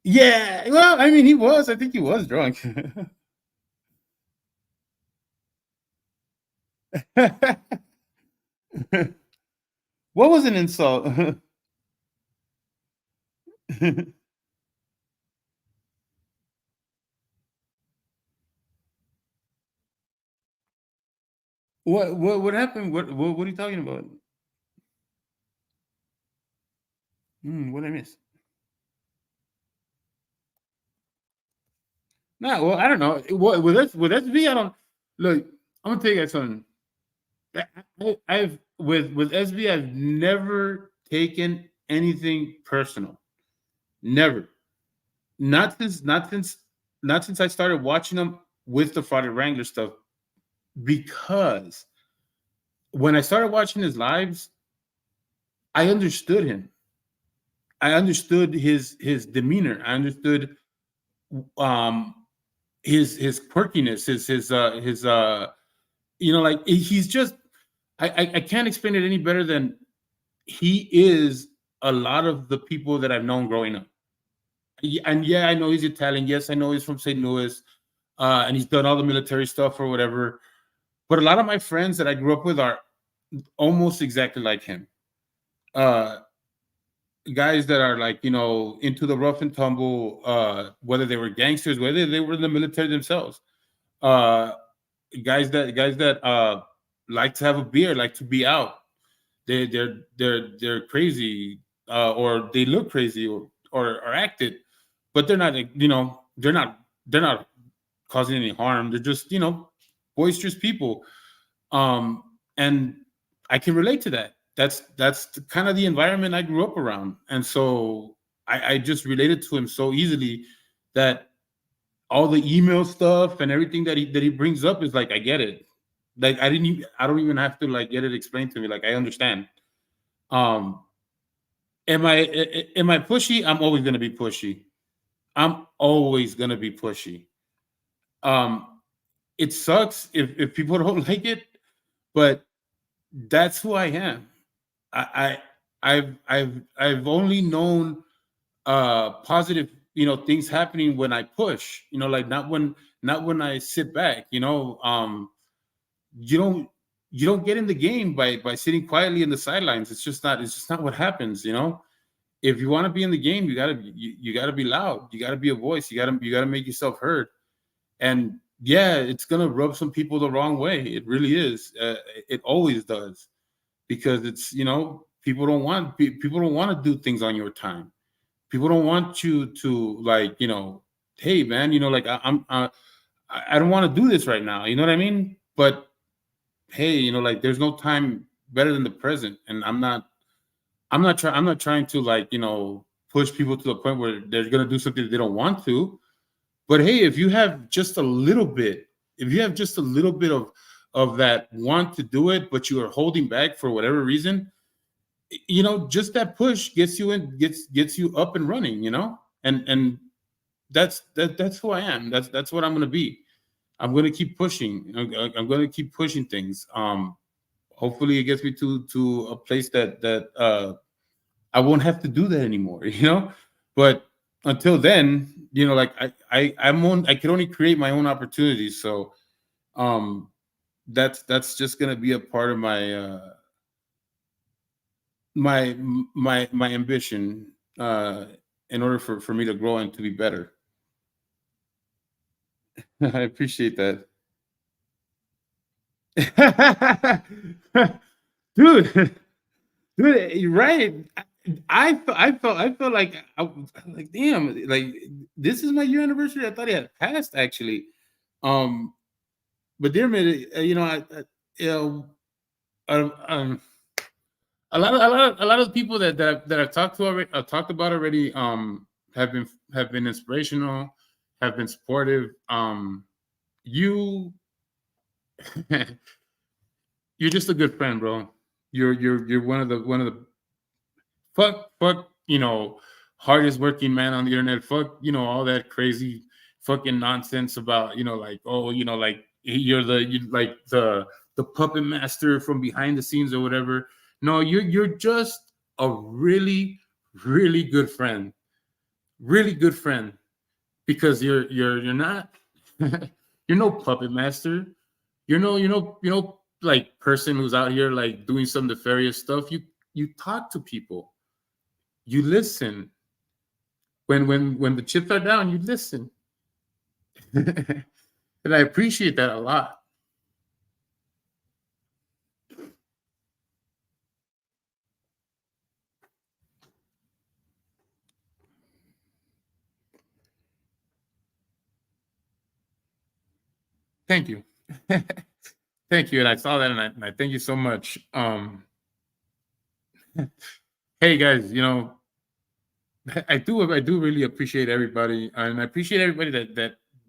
Yeah, well, I mean, he was. I think he was drunk. What was an insult? What happened? What are you talking about? What did I miss? Nah, well, I don't know. What with SB, I don't look. I'm gonna tell you guys something. I've with SB, I've never taken anything personal. Never. Not since not since not since I started watching him with the Fraud Wrangler stuff. Because when I started watching his lives, I understood him. I understood his demeanor. I understood um his quirkiness, his like he's just I can't explain it any better than he is a lot of the people that I've known growing up. And yeah, I know he's Italian. Yes, I know he's from St. Louis, and he's done all the military stuff or whatever. But a lot of my friends that I grew up with are almost exactly like him. Uh, Guys that are like into the rough and tumble, whether they were gangsters, whether they were in the military themselves. Uh, guys that like to have a beer, like to be out. They're crazy, or they look crazy, or acted, but they're not. They're not causing any harm. They're just boisterous people. And I can relate to that. That's kind of the environment I grew up around, and so I just related to him so easily that all the email stuff and everything that he brings up is like I get it. Like I don't even have to like get it explained to me. Like I understand. Um, am I pushy? I'm always gonna be pushy. I'm always gonna be pushy. Um, it sucks if people don't like it, but that's who I am. I I've only known positive things happening when I push. Like not when I sit back. You don't you don't get in the game by sitting quietly in the sidelines. It's just not what happens. If you want to be in the game, you gotta be loud. You gotta be a voice. You gotta make yourself heard. And yeah, it's gonna rub some people the wrong way. It really is. It always does, because it's people don't want to do things on your time. People don't want you to like hey man, like I don't want to do this right now. You know what I mean? But hey, like there's no time better than the present, and I'm not trying to like push people to the point where they're gonna do something that they don't want to. But hey, if you have just a little bit, if you have just a little bit of that want to do it, but you are holding back for whatever reason, just that push gets you up and running, and that's who I am. That's what I'm gonna be. I'm gonna keep pushing. I'm gonna keep pushing things. Hopefully, it gets me to a place that I won't have to do that anymore. But until then, like I can only create my own opportunities. So um, that's just gonna be a part of my my ambition, uh, in order for me to grow and to be better. I appreciate that. Dude, dude, you're right. I felt like like damn, like this is my year anniversary. I thought it had passed actually. Um, but dear me, you know, um, a lot of the people that I've talked to already, talked about already, have been inspirational, have been supportive. You, you're just a good friend, bro. You're one of the fuck hardest working man on the internet. Fuck all that crazy fucking nonsense about like, oh, like you like the puppet master from behind the scenes or whatever. No, you're just a really really good friend, really good friend, because you're not you're no puppet master. You're no like person who's out here like doing some nefarious stuff. You talk to people, you listen. When the chips are down, you listen. And I appreciate that a lot. Thank you. Thank you. And I saw that, and I thank you so much. Hey guys, I do really appreciate everybody, and I appreciate everybody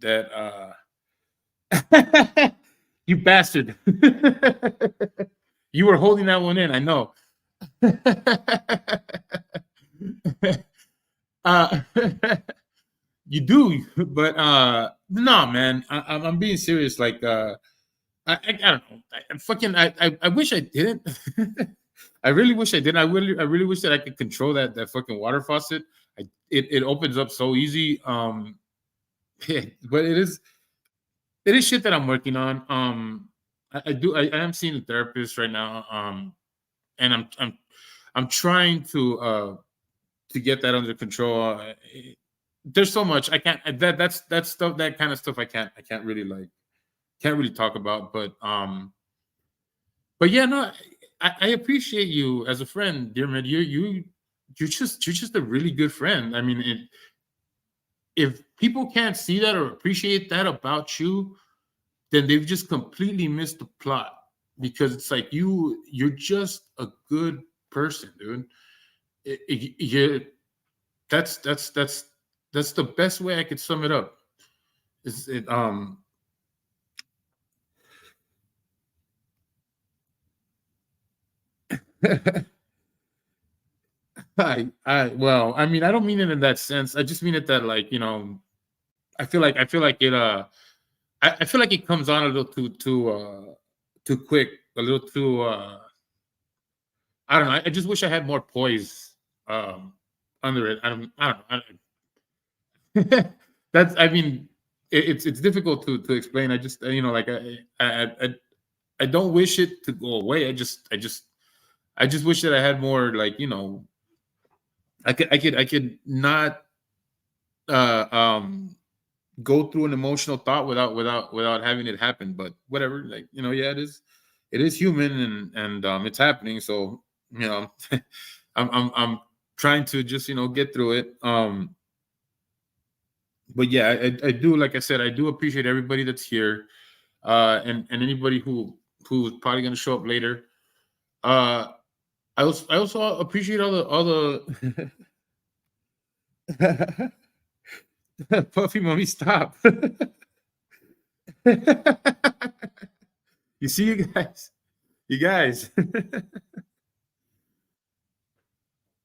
that you bastard. You were holding that one in, I know. uh, you do, but no, man, I'm being serious. Like, I don't know. I wish I didn't. I really wish I didn't. I really wish that I could control that fucking water faucet. It opens up so easy. But it is shit that I'm working on. I am seeing a therapist right now. And I'm trying to get that under control. There's so much I can't. That's stuff. That kind of stuff I can't really can't really talk about. But yeah, no, I appreciate you as a friend, dear man. You're just a really good friend. I mean, if people can't see that or appreciate that about you, then they've just completely missed the plot, because it's like you're just a good person, dude. You that's the best way I could sum it up. Is it well, I mean, I don't mean it in that sense. I just mean it that, like, I feel like I feel like it comes on a little too quick, a little too I don't know. I just wish I had more poise um under it. I don't know. That's, I mean, it's difficult to explain. I just, like, I don't wish it to go away. I just wish that I had more, like, I could not uh um go through an emotional thought without having it happen. But whatever, like, yeah, it is human, and it's happening. So, you know I'm trying to just, get through it. But yeah, I do, like I said, I do appreciate everybody that's here, and anybody who's probably going to show up later. uh I also appreciate all the Puffy mommy, stop. You see, you guys.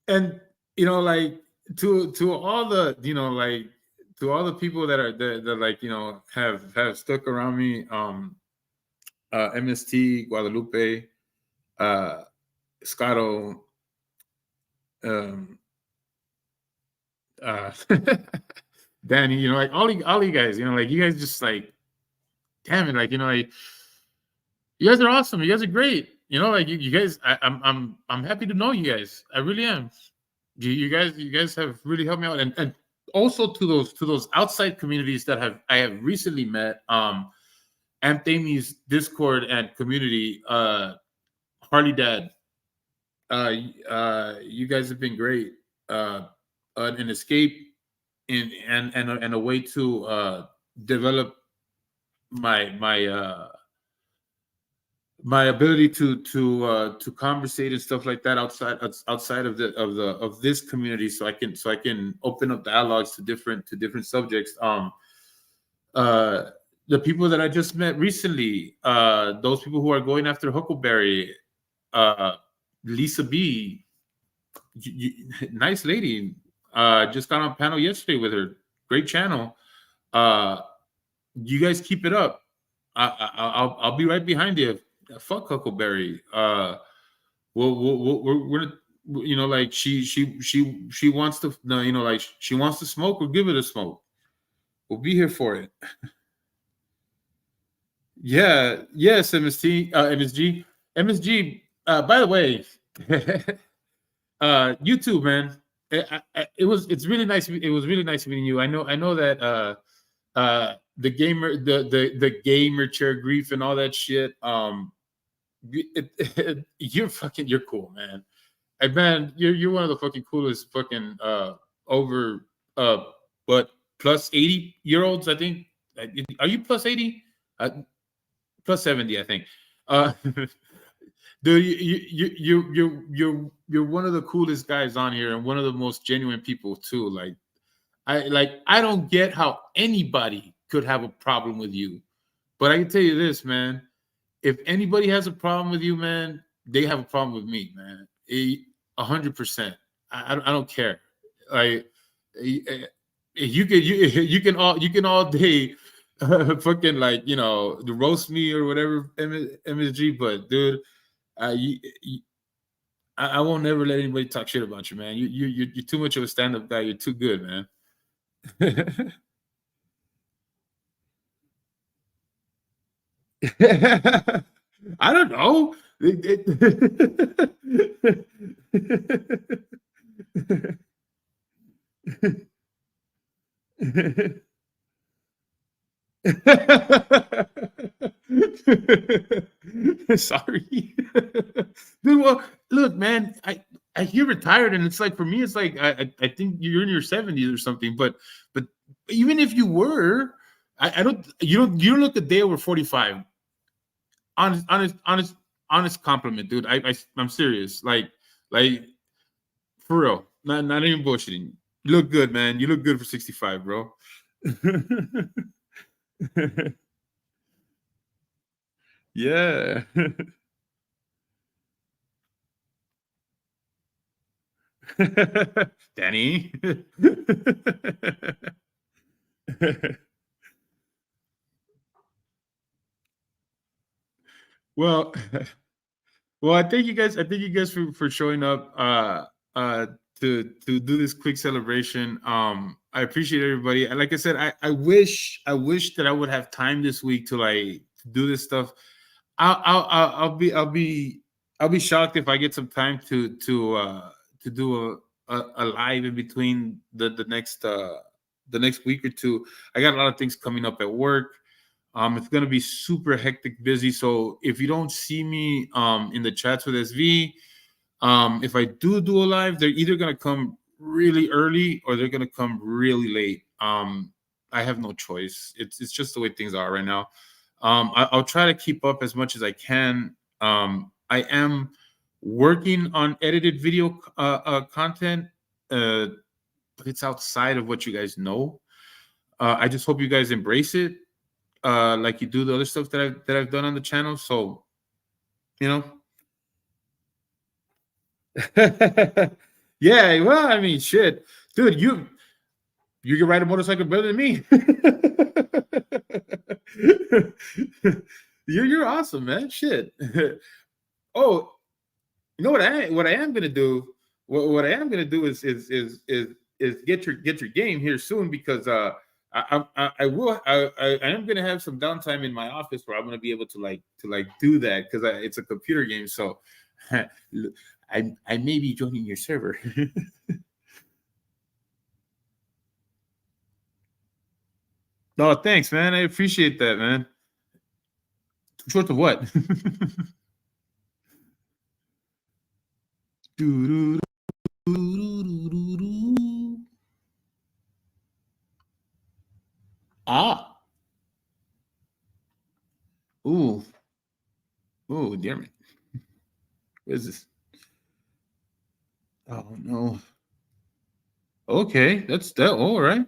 And, like, to all the, like, to all the people that like, have stuck around me. MST, Guadalupe, uh Scotto, um uh Danny, like, all you guys, like, you guys just, like, damn it, like, like, you guys are awesome. You guys are great. Like, you guys, I'm happy to know you guys. I really am. You guys have really helped me out, and also to those outside communities that I have recently met. Anthony's Discord and community, Harley Dad. You guys have been great. Uh, an escape, and a way to develop my ability to conversate and stuff like that outside of this community, so I can open up dialogues to different subjects. Uh the people that I just met recently, those people who are going after Huckleberry, uh Lisa B, nice lady. Just got on a panel yesterday with her. Great channel. Uh, you guys keep it up. I'll be right behind you. Fuck Huckleberry. We're like, she wants to, no, like, she wants to smoke. We'll give it a smoke. We'll be here for it. Yeah. Yes, MST, MSG. By the way, you too, man. It's really nice. It was really nice meeting you. I know that the gamer chair grief and all that shit. You're cool, man. Hey, man, you're one of the fucking coolest fucking over but plus 80-year olds, I think. Are you plus 80? Plus 70, I think. Uh dude, you're one of the coolest guys on here and one of the most genuine people too. I don't get how anybody could have a problem with you. But I can tell you this, man. If anybody has a problem with you, man, they have a problem with me, man. 100%. I don't care. Like you can all day fucking like roast me or whatever MSG. But dude, I you, you, I won't never let anybody talk shit about you, man. You're too much of a stand up guy. You're too good, man. I don't know. Sorry. Dude, well, look, man, I hear retired, and it's like for me, it's like I think you're in your 70s or something. But even if you were, I don't you don't look a day over 45. Honest compliment, dude. I'm serious. Like for real. Not even bullshitting. You look good, man. You look good for 65, bro. Yeah. Danny. Well, well, I thank you guys for showing up to do this quick celebration. I appreciate everybody. And like I said, I wish that I would have time this week to like do this stuff. I'll be shocked if I get some time to do a live in between the next week or two. I got a lot of things coming up at work. It's gonna be super hectic, busy. So if you don't see me in the chats with SV, if I do a live, they're either gonna come really early or they're gonna come really late. I have no choice. It's just the way things are right now. I'll try to keep up as much as I can. I am working on edited video content, but it's outside of what you guys know. I just hope you guys embrace it, like you do the other stuff that I've done on the channel. So you know, yeah. Well, I mean, shit, dude, you can ride a motorcycle better than me. You're awesome, man. Shit. Oh, you know what I am gonna do? What I am gonna do is get your game here soon because I am gonna have some downtime in my office where I'm gonna be able to like do that because it's a computer game. So I may be joining your server. No, thanks, man. I appreciate that, man. Too short of what? Ah. Ooh. Ooh, damn it. What is this? Oh no. Okay, that's that. All right.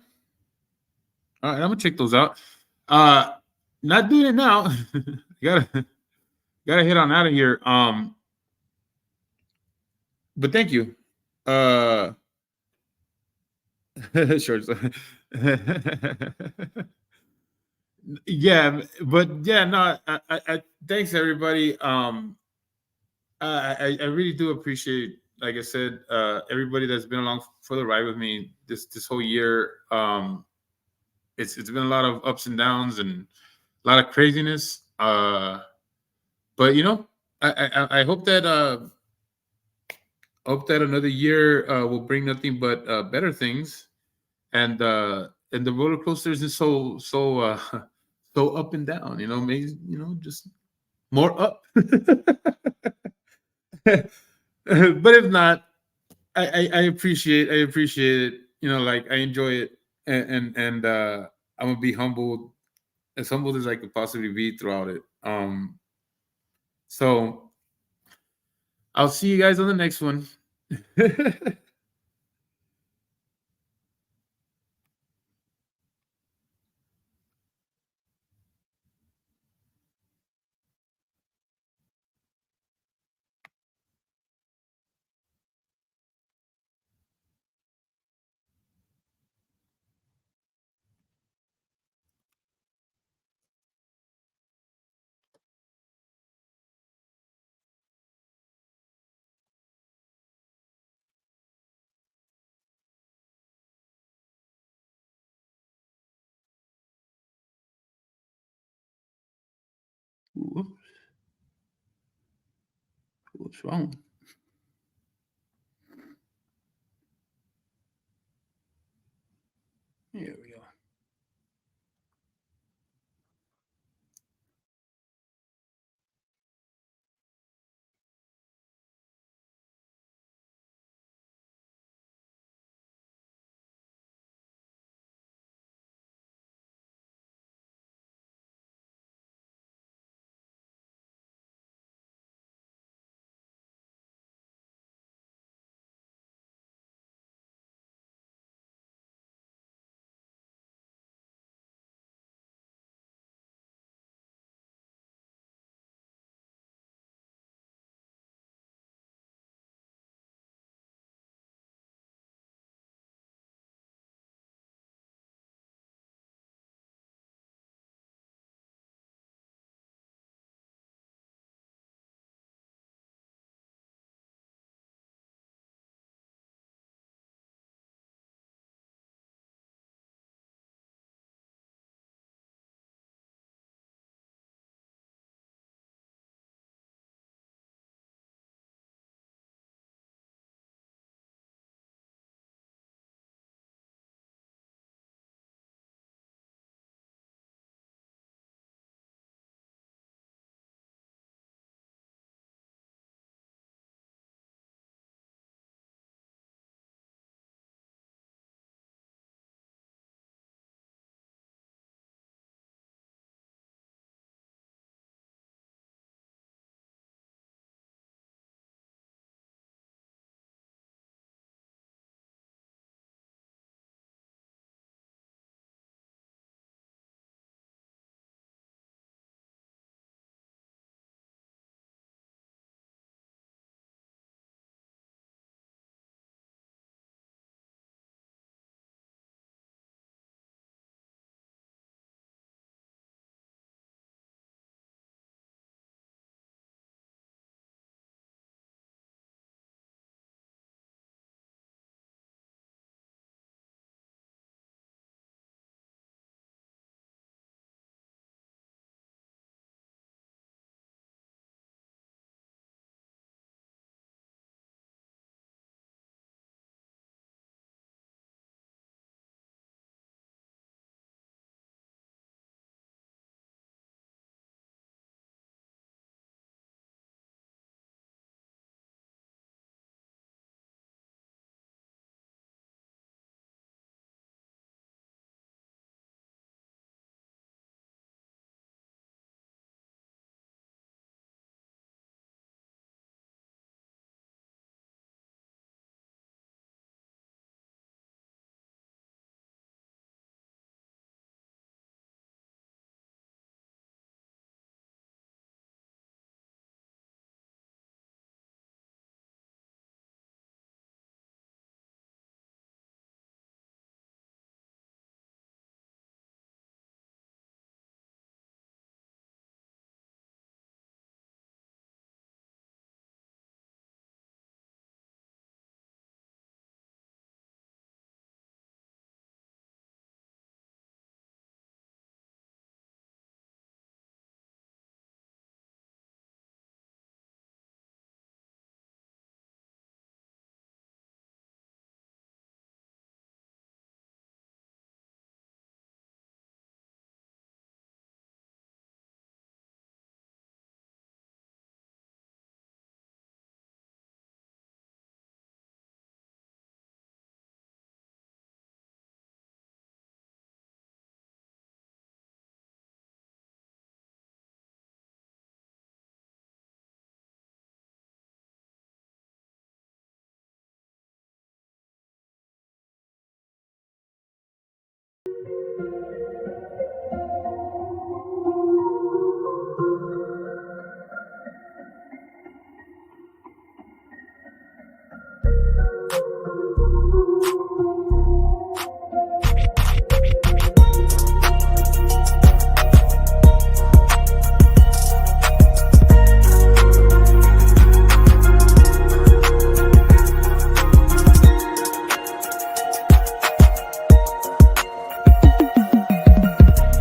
All right, I'm gonna check those out. Uh Not doing it now. Gotta head on out of here. But thank you. Uh sure. Yeah, but yeah, no, thanks everybody. I really do appreciate, like I said, everybody that's been along for the ride with me this whole year. It's been a lot of ups and downs and a lot of craziness. But you know, I hope that another year will bring nothing but better things. And the roller coaster isn't so up and down. You know, maybe just more up. But if not, I appreciate it. You know, like I enjoy it, and I'm gonna be humbled as I could possibly be throughout it. So I'll see you guys on the next one. What's wrong? Here we go.